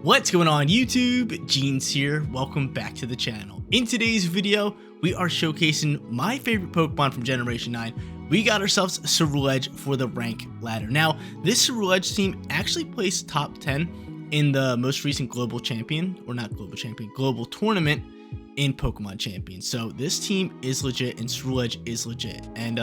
What's going on YouTube? Jeans here, welcome back to the channel. In today's video, we are showcasing my favorite Pokemon from Generation 9. We got ourselves Ceruledge for the rank ladder. Now, this Ceruledge team actually placed top 10 in the most recent global champion, or not global champion, global tournament in Pokemon Champions. So this team is legit and Ceruledge is legit. And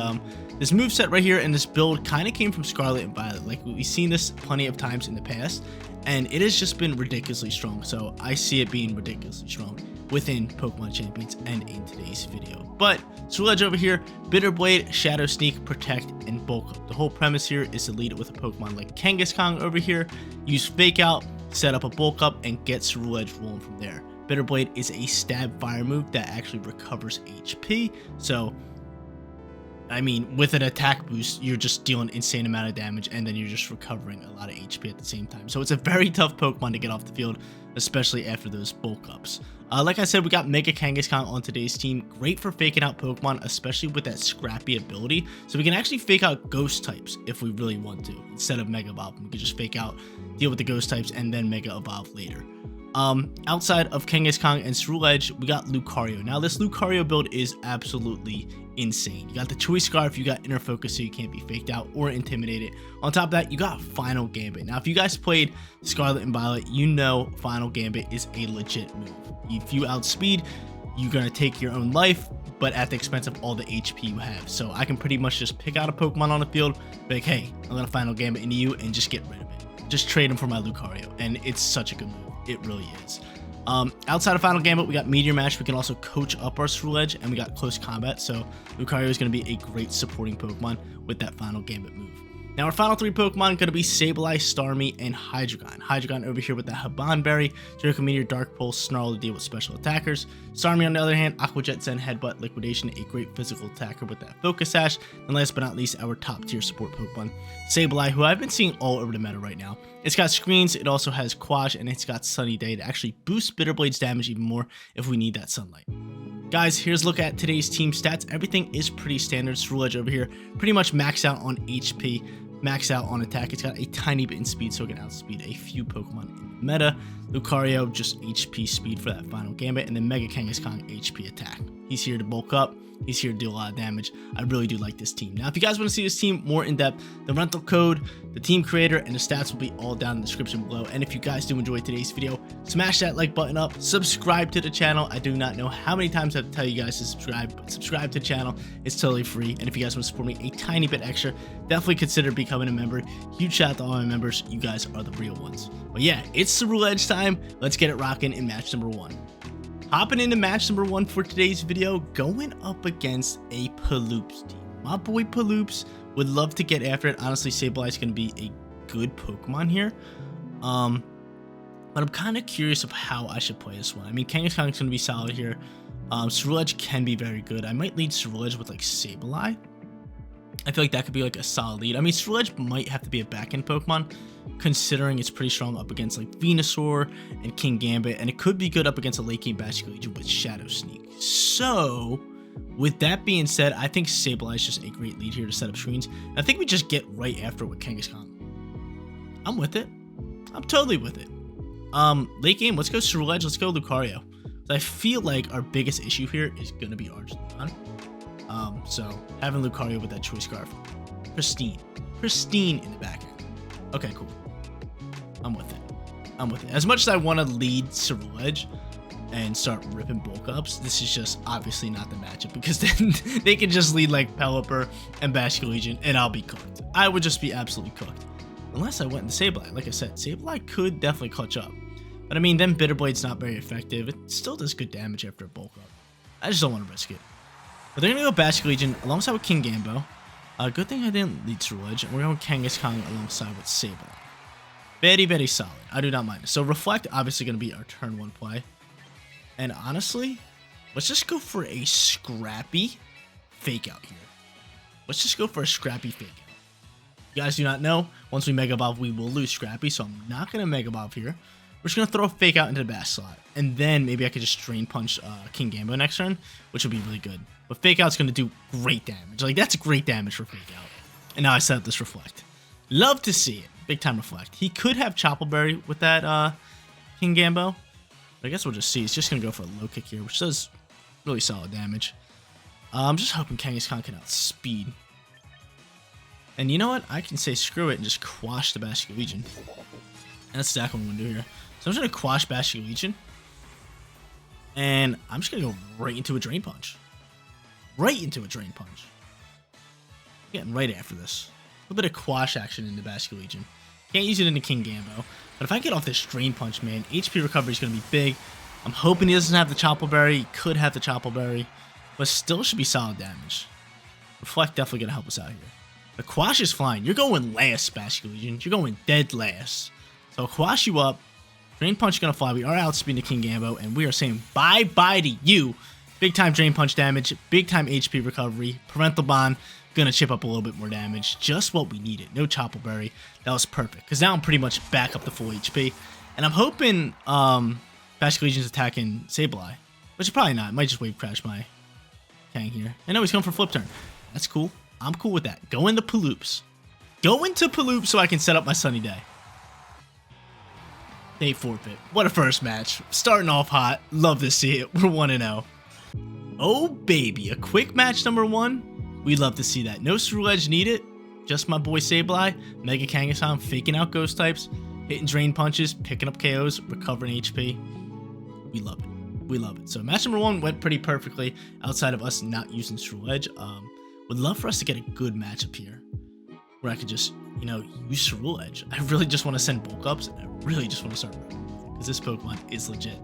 this moveset right here and this build kind of came from Scarlet and Violet. Like we've seen this plenty of times in the past, and it has just been ridiculously strong. So I see it being ridiculously strong within Pokemon Champions and in today's video. But Ceruledge over here, Bitter Blade, Shadow Sneak, Protect, and Bulk Up. The whole premise here is to lead it with a Pokemon like Kangaskhan over here, use Fake Out, set up a Bulk Up, and get Ceruledge rolling from there. Bitter Blade is a stab fire move that actually recovers HP. So, I mean, with an attack boost, you're just dealing insane amount of damage and then you're just recovering a lot of HP at the same time. So it's a very tough Pokemon to get off the field, especially after those bulk ups. Like I said, we got Mega Kangaskhan on today's team. Great for faking out Pokemon, especially with that scrappy ability. So we can actually fake out ghost types if we really want to. Instead of Mega Evolve, we can just fake out, deal with the ghost types, and then Mega Evolve later. Outside of Kangaskhan and Ceruledge, we got Lucario. Now, this Lucario build is absolutely insane. You got the Choice Scarf, you got Inner Focus so you can't be faked out or intimidated. On top of that, you got Final Gambit. Now, if you guys played Scarlet and Violet, you know Final Gambit is a legit move. If you outspeed, you're going to take your own life, but at the expense of all the HP you have. So I can pretty much just pick out a Pokemon on the field, be like, hey, I'm going to Final Gambit into you and just get rid of it. Just trade him for my Lucario, and it's such a good move. It really is. Outside of Final Gambit, we got Meteor Mash. We can also coach up our Ceruledge, and we got Close Combat. So Lucario is going to be a great supporting Pokemon with that Final Gambit move. Now, our final three Pokemon going to be Sableye, Starmie, and Hydreigon. Hydreigon over here with the Haban Berry, Draco Meteor, Dark Pulse, Snarl to deal with special attackers. Starmie, on the other hand, Aqua Jet, Zen, Headbutt, Liquidation, a great physical attacker with that Focus Sash. And last but not least, our top tier support Pokemon, Sableye, who I've been seeing all over the meta right now. It's got screens, it also has Quash, and it's got Sunny Day to actually boost Bitter Blade's damage even more if we need that sunlight. Guys, here's a look at today's team stats. Everything is pretty standard. Ceruledge over here, pretty much maxed out on HP, maxed out on attack. It's got a tiny bit in speed, so it can outspeed a few Pokemon in the meta. Lucario, just HP speed for that Final Gambit, and then Mega Kangaskhan, HP attack. He's here to bulk up. He's here to do a lot of damage. I really do like this team. Now, if you guys want to see this team more in depth, the rental code, the team creator, and the stats will be all down in the description below. And if you guys do enjoy today's video, smash that like button up, subscribe to the channel. I do not know how many times I have to tell you guys to subscribe, but subscribe to the channel. It's totally free. And if you guys want to support me a tiny bit extra, definitely consider becoming a member. Huge shout out to all my members. You guys are the real ones. But yeah, it's Ceruledge time. Let's get it rocking in match number 1. Hopping into match number 1 for today's video, going up against a Paloops team. My boy Paloops would love to get after it. Honestly, Sableye is going to be a good Pokemon here. But I'm kind of curious of how I should play this one. I mean, Kangaskhan is going to be solid here. Ceruledge can be very good. I might lead Ceruledge with like Sableye. I feel like that could be like a solid lead. I mean, Ceruledge might have to be a back-end Pokemon, considering it's pretty strong up against like Venusaur and King Gambit, and it could be good up against a late game Basculegion with Shadow Sneak. So, with that being said, I think Sableye is just a great lead here to set up screens. And I think we just get right after it with Kangaskhan. I'm with it. I'm totally with it. Late game, let's go Ceruledge, let's go Lucario. So I feel like our biggest issue here is going to be Argentine. So having Lucario with that Choice Scarf, pristine in the back end. Okay, cool. I'm with it. As much as I want to lead Ceruledge and start ripping bulk ups, this is just obviously not the matchup, because then they can just lead like Pelipper and Basculegion and I'll be cooked. I would just be absolutely cooked. Unless I went into Sableye. Like I said, Sableye could definitely clutch up. But I mean, then Bitter Blade's not very effective. It still does good damage after a bulk up. I just don't want to risk it. But they're going to go Basculegion alongside with King Gambo. Good thing I didn't lead Ceruledge. And we're going Kangaskhan alongside with Sableye. Very, very solid. I do not mind it. So Reflect, obviously going to be our turn 1 play. And honestly, let's just go for a scrappy fake out here. Let's just go for a scrappy fake out. You guys do not know, once we Mega Evolve, we will lose Scrappy. So I'm not going to Mega Evolve here. We're just going to throw a fake out into the bass slot. And then maybe I could just Drain Punch King Gambo next turn, which would be really good. But fake out's going to do great damage. Like, that's great damage for fake out. And now I set up this Reflect. Love to see it. Big time Reflect. He could have Choppleberry with that King Gambo. But I guess we'll just see. It's just going to go for a low kick here, which does really solid damage. I'm just hoping Kangaskhan can outspeed. And you know what? I can say screw it and just quash the Basculegion. And that's exactly what I'm going to do here. So I'm just going to quash Basculegion. And I'm just going to go right into a Drain Punch. Right into a Drain Punch. Getting right after this. A little bit of quash action in the Basculegion. Can't use it into King Gambo. But if I get off this Drain Punch, man, HP recovery is going to be big. I'm hoping he doesn't have the Chople Berry. He could have the Chople Berry. But still should be solid damage. Reflect definitely going to help us out here. The Quash is fine. You're going last, Basculegion. You're going dead last. So I'll quash you up. Drain Punch is going to fly. We are outspeeding the King Gambo. And we are saying bye-bye to you. Big time Drain Punch damage. Big time HP recovery. Parental Bond. Going to chip up a little bit more damage. Just what we needed. No Chople Berry. That was perfect. Because now I'm pretty much back up to full HP. And I'm hoping Basculegion's attacking Sableye. Which is probably not. It might just wave crash my Kang here. I know he's going for Flip Turn. That's cool. I'm cool with that. Go into Paloops. Go into Paloops so I can set up my Sunny Day. They forfeit. What a first match. Starting off hot. Love to see it. We're 1-0. Oh, baby. A quick match number 1. We love to see that. No Ceruledge needed. Just my boy Sableye. Mega Kangaskhan faking out Ghost types. Hitting Drain Punches. Picking up KOs. Recovering HP. We love it. We love it. So match number 1 went pretty perfectly outside of us not using Ceruledge. Would love for us to get a good matchup here where I could just, you know, use Ceruledge. I really just want to send bulk ups and I really just want to start because this Pokemon is legit.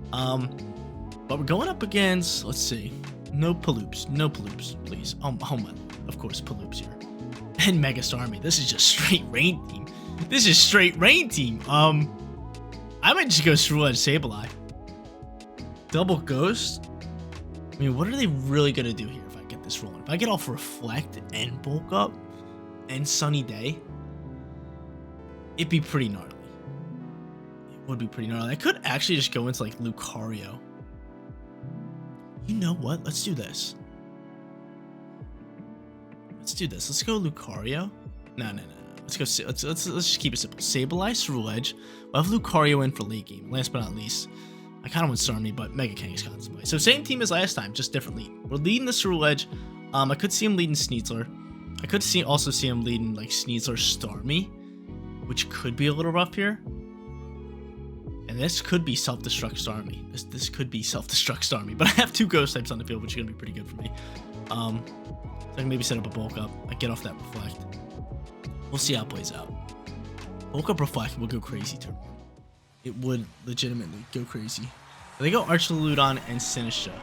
But we're going up against, let's see, no Paloops, please. Oh my, of course, Paloops here. And Mega Starmie. This is just straight rain team. This is straight rain team. I might just go Ceruledge Sableye. Double Ghost? I mean, what are they really going to do here if I get this rolling? If I get off Reflect and Bulk Up and Sunny Day, it'd be pretty gnarly. It would be pretty gnarly. I could actually just go into, like, Lucario. You know what? Let's do this. Let's do this. Let's go Lucario. No. Let's go. Let's just keep it simple. Sableye, Ceruledge. We'll have Lucario in for late game. Last but not least, I kind of want Starmie, but Mega Kangaskhan's play. So same team as last time, just different lead. We're leading the Ceruledge. I could see him leading Sneasler. I could also see him leading like Sneasler Starmie, which could be a little rough here. And this could be self-destruct Starmie. This could be self-destruct Starmie. But I have 2 Ghost types on the field, which is gonna be pretty good for me. So I can maybe set up a Bulk Up. I get off that Reflect. We'll see how it plays out. Bulk Up Reflect will go crazy turn 1. It would legitimately go crazy. They go Archaludon and Sinistra.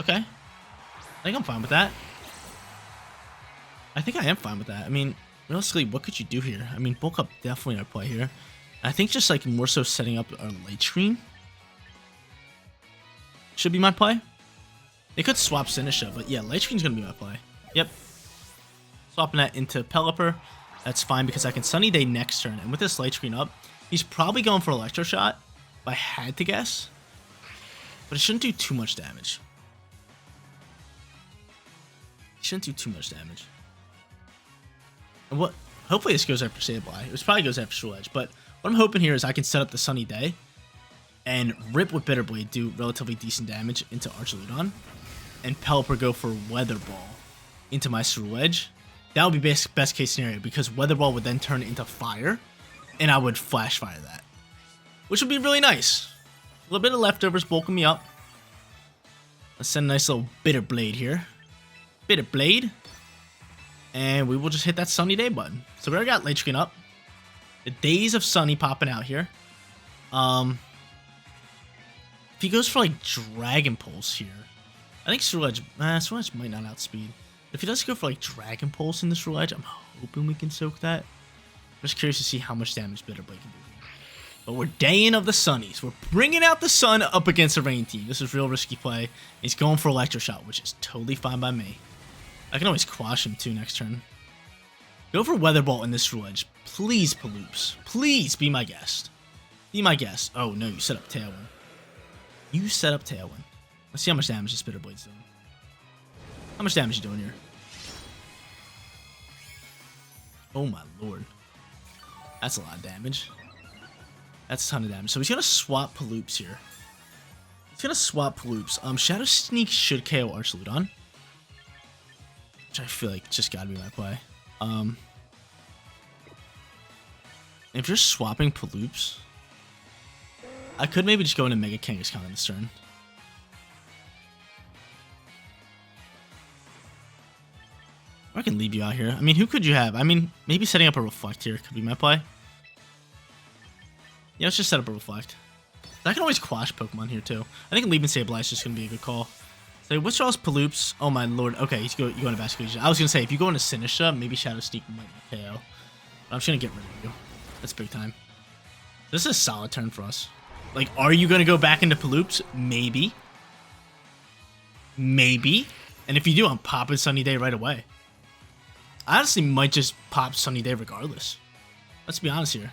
Okay. I think I'm fine with that. I think I am fine with that. I mean, realistically, what could you do here? I mean, Bulk Up definitely our play here. I think just like more so setting up our Light Screen should be my play. They could swap Sinistra, but yeah, Light Screen's gonna be my play. Yep. Swapping that into Pelipper. That's fine because I can Sunny Day next turn, and with this Light Screen up, he's probably going for Electro Shot, if I had to guess. But it shouldn't do too much damage. It shouldn't do too much damage. And what? Hopefully this goes after Sableye. It probably goes after Ceruledge, but what I'm hoping here is I can set up the Sunny Day and rip with Bitter Blade, do relatively decent damage into Archaludon, and Pelipper go for Weather Ball into my Ceruledge. That would be best case scenario because Weather Ball would then turn into Fire, and I would Flash Fire that, which would be really nice. A little bit of leftovers bulking me up. Let's send a nice little Bitter Blade here. Bitter Blade. And we will just hit that Sunny Day button. So we already got Light Screen up. The Days of Sunny popping out here. If he goes for like Dragon Pulse here, I think Ceruledge might not outspeed. If he does go for like Dragon Pulse in the Ceruledge, I'm hoping we can soak that. I'm just curious to see how much damage Bitter Blade can do here. But we're Daying of the Sunnies. We're bringing out the sun up against a rain team. This is real risky play. He's going for Electro Shot, which is totally fine by me. I can always quash him too next turn. Go for Weather Ball in this Ceruledge. Please, Paloops. Please be my guest. Be my guest. Oh no, you set up Tailwind. You set up Tailwind. Let's see how much damage this Bitter Blade's doing. How much damage you doing here? Oh my lord. That's a lot of damage. That's a ton of damage. So he's gonna swap Paloops here. He's gonna swap Paloops. Shadow Sneak should KO Archludon, which I feel like just gotta be my play. If you're swapping Paloops, I could maybe just go into Mega Kangaskhan this turn. Or I can leave you out here. I mean, who could you have? I mean, maybe setting up a Reflect here could be my play. Yeah, let's just set up a Reflect. I can always quash Pokemon here too. I think leaving Sableye is just going to be a good call. So withdraws Paloops. Oh my lord. Okay, you go into Vascular Legion. I was going to say, if you go into Sinistra, maybe Shadow Sneak might be KO. But I'm just going to get rid of you. That's big time. This is a solid turn for us. Like, are you going to go back into Paloops? Maybe. Maybe. And if you do, I'm popping Sunny Day right away. I honestly might just pop Sunny Day regardless. Let's be honest here.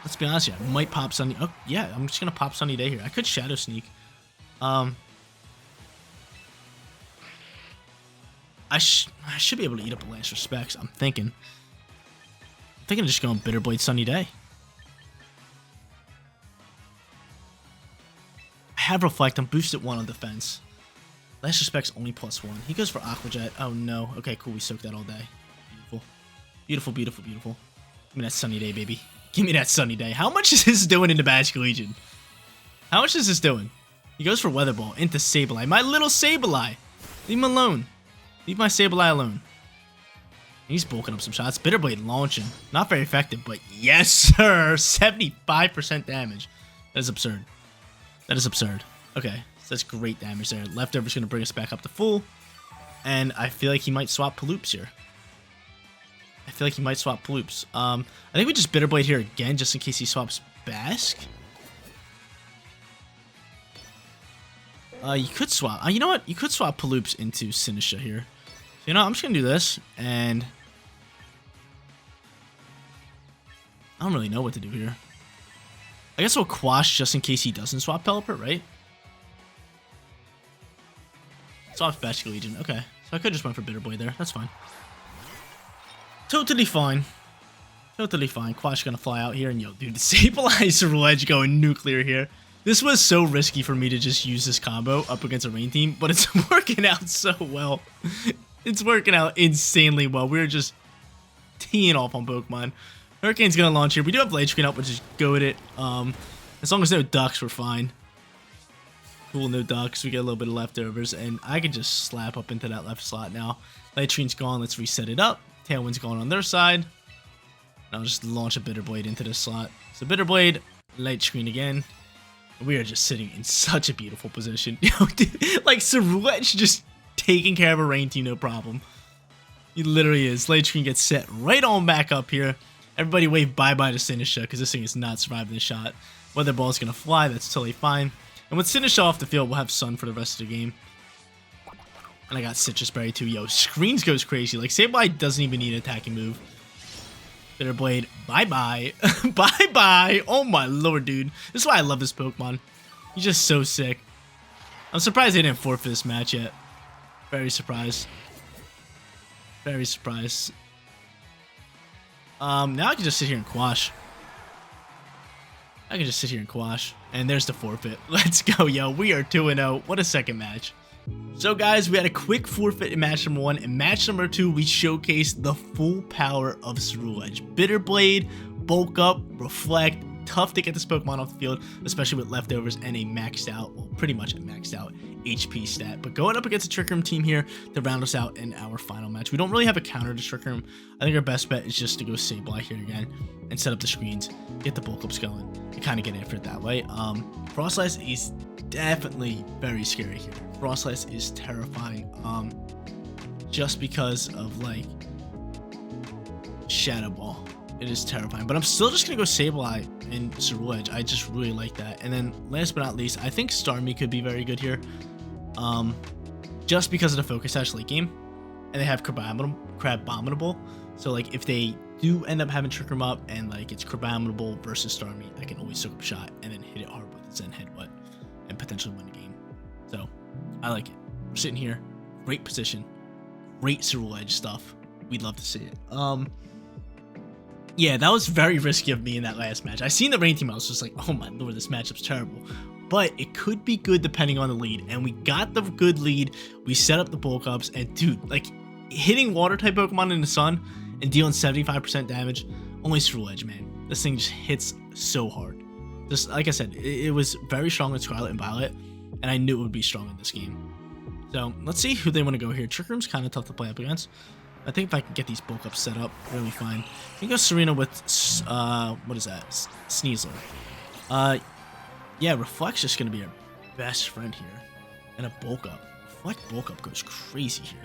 Let's be honest here. I might pop Sunny. Oh, yeah. I'm just going to pop Sunny Day here. I could Shadow Sneak. I should be able to eat up a Last Respects. I'm thinking of just going Bitter Blade Sunny Day. I have Reflect. I'm boosted 1 on defense. Last Respect's only +1. He goes for Aqua Jet. Oh no. Okay, cool. We soaked that all day. Beautiful. Beautiful, beautiful, beautiful. Give me that Sunny Day, baby. Give me that Sunny Day. How much is this doing into Vascular Legion? How much is this doing? He goes for Weather Ball into Sableye. My little Sableye. Leave him alone. Leave my Sableye alone. He's bulking up some shots. Bitter Blade launching. Not very effective, but yes, sir. 75% damage. That is absurd. That is absurd. Okay, so that's great damage there. Leftover's going to bring us back up to full. And I feel like he might swap Paloops here. I think we just Bitter Blade here again, just in case he swaps Bask. You could swap. You know what? You could swap Paloops into Sinistra here. So, you know, I'm just going to do this, and I don't really know what to do here. I guess we'll quash just in case he doesn't swap Pelipper, right? Swaps Vascular Legion. Okay. So I could just went for Bitter Blade there. That's fine. Totally fine. Totally fine. Quash gonna fly out here, and yo, dude, the Sableye Ceruledge going nuclear here. This was so risky for me to just use this combo up against a rain team, but it's working out so well. It's working out insanely well. We're just teeing off on Pokemon. Hurricane's gonna launch here. We do have Blade Screen up, which is goated. As long as no ducks, we're fine. Cool, no ducks. We get a little bit of leftovers, and I can just slap up into that left slot now. Light Screen's gone. Let's reset it up. Tailwind's going on their side. And I'll just launch a Bitter Blade into this slot. So Bitter Blade, Light Screen again. We are just sitting in such a beautiful position. Yo, dude, like Ceruledge just taking care of a rain team, no problem. He literally is. Light Screen gets set right on back up here. Everybody wave bye-bye to Sinistra because this thing is not surviving the shot. Weather Ball is going to fly. That's totally fine. And with Sinistra off the field, we'll have Sun for the rest of the game. And I got Citrus Berry too. Yo, Screens goes crazy. Like, Sableye doesn't even need an attacking move. Bitter Blade, bye-bye. Bye-bye. Oh my lord, dude. This is why I love this Pokemon. He's just so sick. I'm surprised they didn't forfeit this match yet. Very surprised. Very surprised. Now I can just sit here and quash. And there's the forfeit. Let's go, yo. We are 2-0. What a second match. So, guys, we had a quick forfeit in match number 1. In match number 2, we showcased the full power of Ceruledge. Bitter Blade, Bulk Up, Reflect. Tough to get this Pokemon off the field, especially with leftovers and a maxed out, well, pretty much a maxed out HP stat. But going up against a Trick Room team here to round us out in our final match. We don't really have a counter to Trick Room. I think our best bet is just to go Sableye here again and set up the screens, get the Bulk Ups going, and kind of get after it that way. Frostlass is definitely very scary here. Frostlass is terrifying, just because of, like, Shadow Ball. It is terrifying, but I'm still just gonna go Sableye and Ceruledge. I just really like that. And then last but not least, I think Starmie could be very good here, just because of the Focus Sash late game, and they have Crabominable. So, like, if they do end up having Trick Room up and, like, it's Crabominable versus Starmie, I can always soak up a shot and then hit it hard with Zen Headbutt and potentially win the game. So I like it. We're sitting here, great position, great Ceruledge stuff. we'd love to see it. Yeah, that was very risky of me in that last match. I seen the rain team, I was just like, oh my lord, this matchup's terrible. But it could be good depending on the lead, and we got the good lead. We set up the bulk ups, and dude, like, hitting water type Pokemon in the sun and dealing 75% damage, only Ceruledge, man. This thing just hits so hard. Just like I said, it was very strong in Scarlet and Violet, and I knew it would be strong in this game. So let's see who they want to go here. Trick Room's kind of tough to play up against. I think if I can get these bulk ups set up, really fine. I can go Serena with, what is that? Sneasler. Yeah, Reflect's just going to be our best friend here. And a bulk up. Reflect bulk up goes crazy here.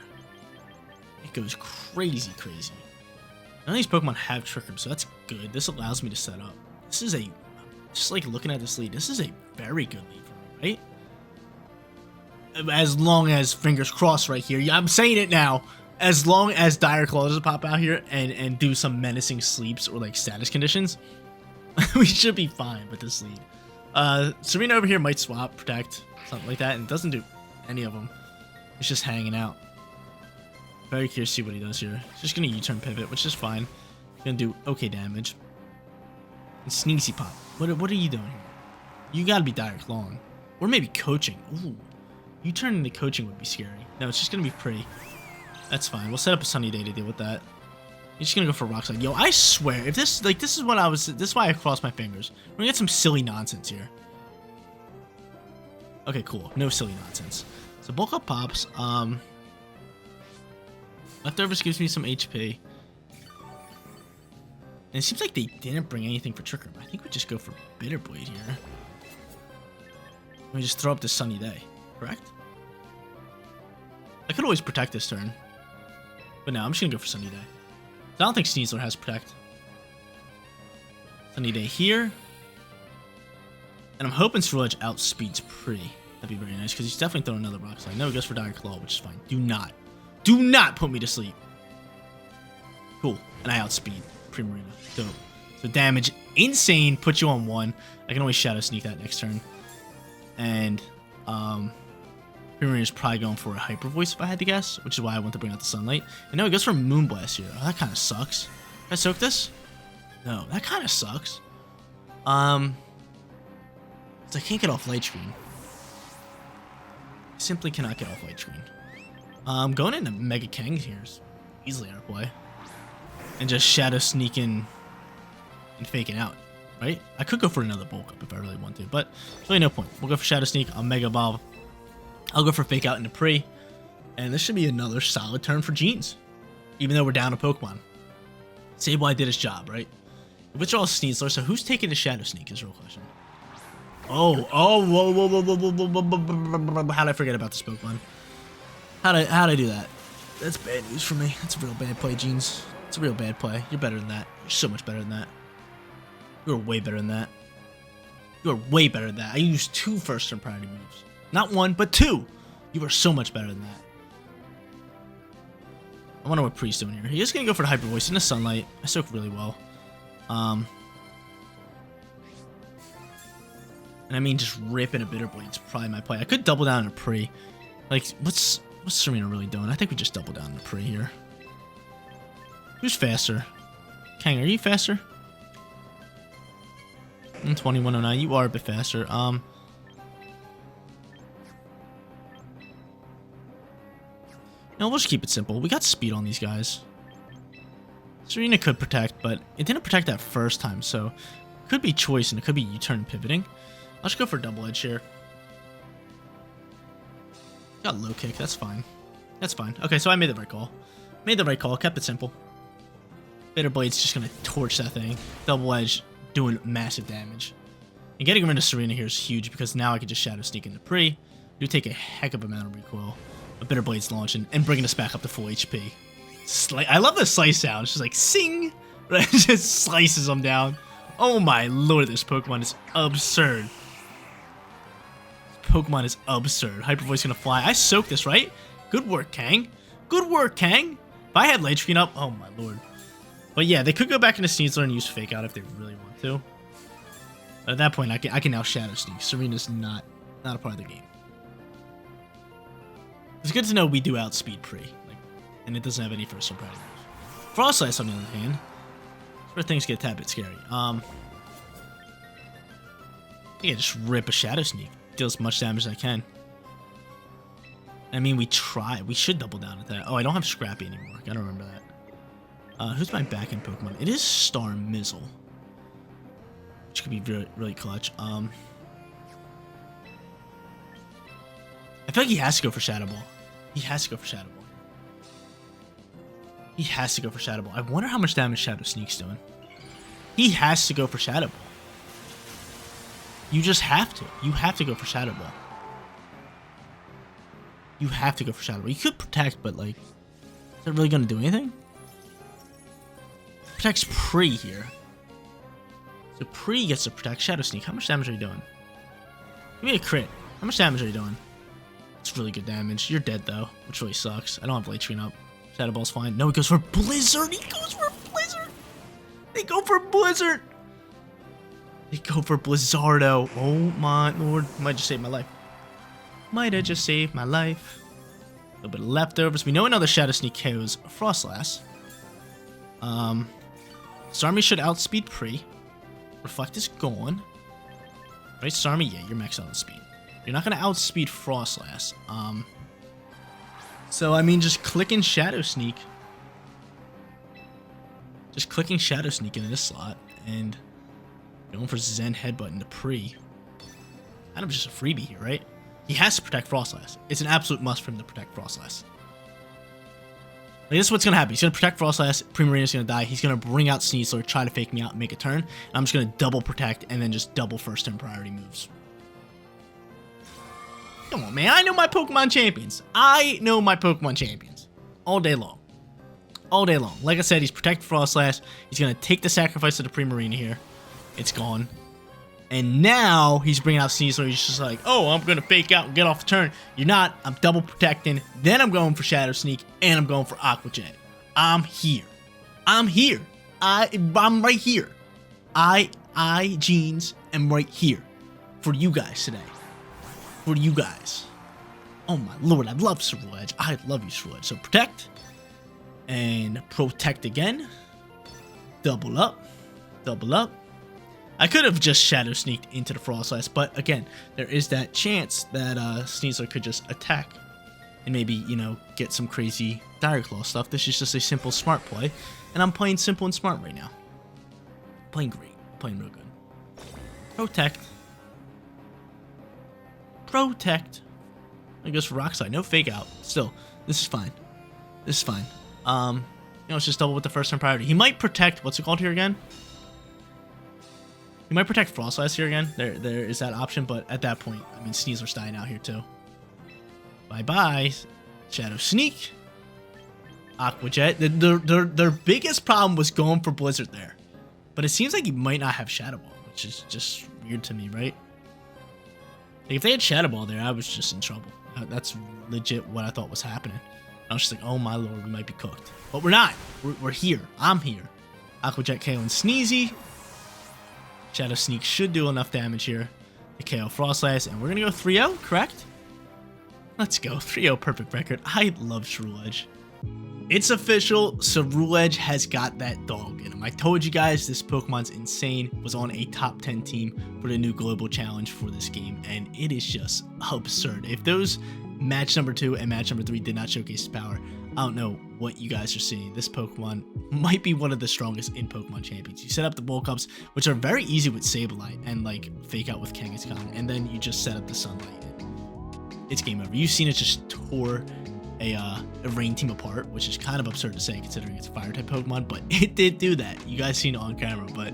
It goes crazy. None of these Pokemon have Trick Room, so that's good. This allows me to set up. This is a, just like looking at this lead, this is a very good lead for me, right? As long as, fingers crossed right here, yeah, I'm saying it now. As long as Dire Claw doesn't pop out here and do some menacing sleeps or like status conditions, we should be fine with this lead. Serena over here might swap, protect, something like that, and doesn't do any of them. It's just hanging out. Very curious to see what he does here. He's just gonna U-turn pivot, which is fine. Gonna do okay damage. And Sneezy Pop. What are you doing here? You gotta be Dire Clawing. Or maybe coaching. Ooh. U-turn into coaching would be scary. No, it's just gonna be pretty. That's fine. We'll set up a Sunny Day to deal with that. He's just gonna go for Rock Slide. Yo, I swear, if this, like, this is what I was, this is why I crossed my fingers. We're gonna get some silly nonsense here. Okay, cool. No silly nonsense. So bulk up pops. Leftovers gives me some HP. And it seems like they didn't bring anything for Trick Room. I think we just go for Bitter Blade here. We just throw up the Sunny Day, correct? I could always protect this turn. But no, I'm just gonna go for Sunny Day. I don't think Sneasler has Protect. Sunny Day here. And I'm hoping Ceruledge outspeeds Pretty. That'd be very nice, because he's definitely throwing another Rock Slide. No, he goes for Dire Claw, which is fine. Do not put me to sleep. Cool. And I outspeed Primarina. Dope. So damage insane, put you on 1. I can always Shadow Sneak that next turn. And Primarina's probably going for a Hyper Voice if I had to guess, which is why I want to bring out the Sunlight. And no, he goes for Moonblast here. Oh, that kind of sucks. Can I soak this? No, that kind of sucks. I can't get off Light Screen. I simply cannot get off Light Screen. Going into Mega Kang here is easily out of play. And just Shadow Sneaking and faking out, right? I could go for another bulk up if I really want to, but there's really no point. We'll go for Shadow Sneak, I'll Mega Evolve. I'll go for Fake Out into Pre. And this should be another solid turn for Jeans. Even though we're down a Pokemon. Sableye did his job, right? Which are all Sneasler, so who's taking the Shadow Sneak is the real question. Whoa, how did I forget about this Pokemon? How'd I do that? That's bad news for me. That's a real bad play, Jeans. It's a real bad play. You're better than that. You're so much better than that. You're way better than that. You're way better than that. I used 2 first turn priority moves. Not 1, but 2. You are so much better than that. I wonder what Pre's doing here. He's going to go for the Hyper Voice in the Sunlight. I soak really well. And I mean, just ripping a Bitter Blade is probably my play. I could double down on a Pre. Like, what's Serena really doing? I think we just double down on a Pre here. Who's faster? Kang, are you faster? 2109. You are a bit faster. No, we'll just keep it simple. We got speed on these guys. Serena could protect, but it didn't protect that first time, so it could be choice and it could be U-turn pivoting. I'll just go for Double Edge here. Got low kick, that's fine. That's fine. Okay, so I made the right call. Made the right call, kept it simple. Bitter Blade's just gonna torch that thing. Double Edge doing massive damage. And getting rid of Serena here is huge because now I can just Shadow Sneak into Pre. Do take a heck of amount of recoil. A Bitter Blade's launching and bringing us back up to full HP. I love the slice sound. It's just like sing, right? It just slices them down. Oh my lord, this Pokemon is absurd. This Pokemon is absurd. Hyper Voice gonna fly. I soaked this, right? Good work, Kang. Good work, Kang. If I had Light Screen up, oh my lord. But yeah, they could go back into Sneasler and use Fake Out if they really want to. But at that point, I can now Shadow Sneak. Serena's not a part of the game. It's good to know we do outspeed Pre, like, and it doesn't have any first turn priority moves. Frostlass, on the other hand, where things get a tad bit scary. I think I just rip a Shadow Sneak. Deal as much damage as I can. I mean, we try. We should double down at that. Oh, I don't have Scrappy anymore. Gotta remember that. Who's my back-end Pokemon? It is Star Mizzle, which could be really, really clutch. I feel like he has to go for Shadow Ball. He has to go for Shadow Ball. He has to go for Shadow Ball. I wonder how much damage Shadow Sneak's doing. He has to go for Shadow Ball. You just have to. You have to go for Shadow Ball. You have to go for Shadow Ball. You could Protect, but like, is it really going to do anything? Protects Pre here. So Pre gets to protect Shadow Sneak. How much damage are you doing? Give me a crit. How much damage are you doing? It's really good damage. You're dead though, which really sucks. I don't have Light Screen up. Shadow Ball's fine. No, he goes for Blizzard. He goes for Blizzard. They go for Blizzard. They go for Blizzardo. Oh my lord. Might just save my life. Might have just saved my life. A little bit of leftovers. We know another Shadow Sneak KOs Frostlass. Starmie should outspeed Pre. Reflect is gone. Right, Starmie? Yeah, you're maxed out on speed. You're not going to outspeed Frostlass. So, I mean, just clicking Shadow Sneak. Just clicking Shadow Sneak into this slot. And going for Zen Headbutt into Pre. Kind of just a freebie here, right? He has to protect Frostlass. It's an absolute must for him to protect Frostlass. Like, this is what's going to happen. He's going to protect Frostlass. Primarina's going to die. He's going to bring out Sneasler, try to fake me out, and make a turn. And I'm just going to double protect and then just double first turn priority moves. Come on, man. I know my Pokemon Champions. I know my Pokemon Champions. All day long. All day long. Like I said, he's protected Frostlass. He's going to take the sacrifice of the Primarina here. It's gone. And now he's bringing out Sneasler. He's just like, oh, I'm going to fake out and get off the turn. You're not. I'm double protecting. Then I'm going for Shadow Sneak. And I'm going for Aqua Jet. I'm here. I'm here. I'm right here. Jeans, am right here. For you guys today. For you guys. Oh my lord. I love Ceruledge. I love you, Ceruledge. So protect. And protect again. Double up. Double up. I could have just Shadow Sneaked into the Frostlass, but again, there is that chance that Sneasler could just attack and maybe, you know, get some crazy Dire Claw stuff. This is just a simple smart play, and I'm playing simple and smart right now. Playing great. Playing real good. Protect. Protect. I guess Rock Slide. No fake out. Still, this is fine. This is fine. You know, it's just double with the first turn priority. He might protect, what's it called here again? He might protect Frostlass here again. There is that option, but at that point, I mean, Sneasler's dying out here too. Bye-bye. Shadow Sneak. Aqua Jet. Their biggest problem was going for Blizzard there. But it seems like he might not have Shadow Ball, which is just weird to me, right? Like, if they had Shadow Ball there, I was just in trouble. That's legit what I thought was happening. I was just like, oh my lord, we might be cooked. But we're not. We're here. I'm here. Aqua Jet KO and Sneezy. Shadow Sneak should do enough damage here to KO Frostlass, and we're going to go 3-0, correct? Let's go. 3-0 perfect record. I love Ceruledge. It's official. Ceruledge has got that dog in him. I told you guys this Pokemon's insane. Was on a top 10 team for the new global challenge for this game, and it is just absurd. If those match number 2 and match number 3 did not showcase his power, I don't know what you guys are seeing. This Pokemon might be one of the strongest in Pokemon Champions. You set up the Bulk Ups, which are very easy with Sableye and like fake out with Kangaskhan, and then you just set up the Sunlight. It's game over. You've seen it just tore a Rain team apart, which is kind of absurd to say considering it's a Fire type Pokemon, but it did do that. You guys seen it on camera, but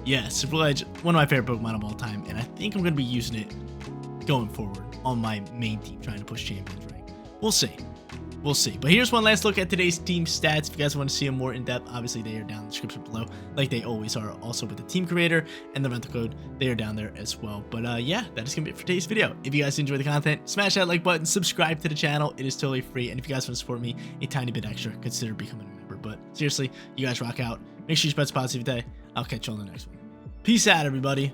yeah, Ceruledge, one of my favorite Pokemon of all time, and I think I'm going to be using it going forward on my main team trying to push Champions rank. We'll see. We'll see. But here's one last look at today's team stats. If you guys want to see them more in depth, obviously they are down in the description below, like they always are. Also with the team creator and the rental code, they are down there as well. But yeah, that is gonna be it for today's video. If you guys enjoy the content, smash that like button, subscribe to the channel. It is totally free. And if you guys want to support me a tiny bit extra, consider becoming a member. But seriously, you guys rock out. Make sure you spread positive day. I'll catch you on the next one. Peace out, everybody.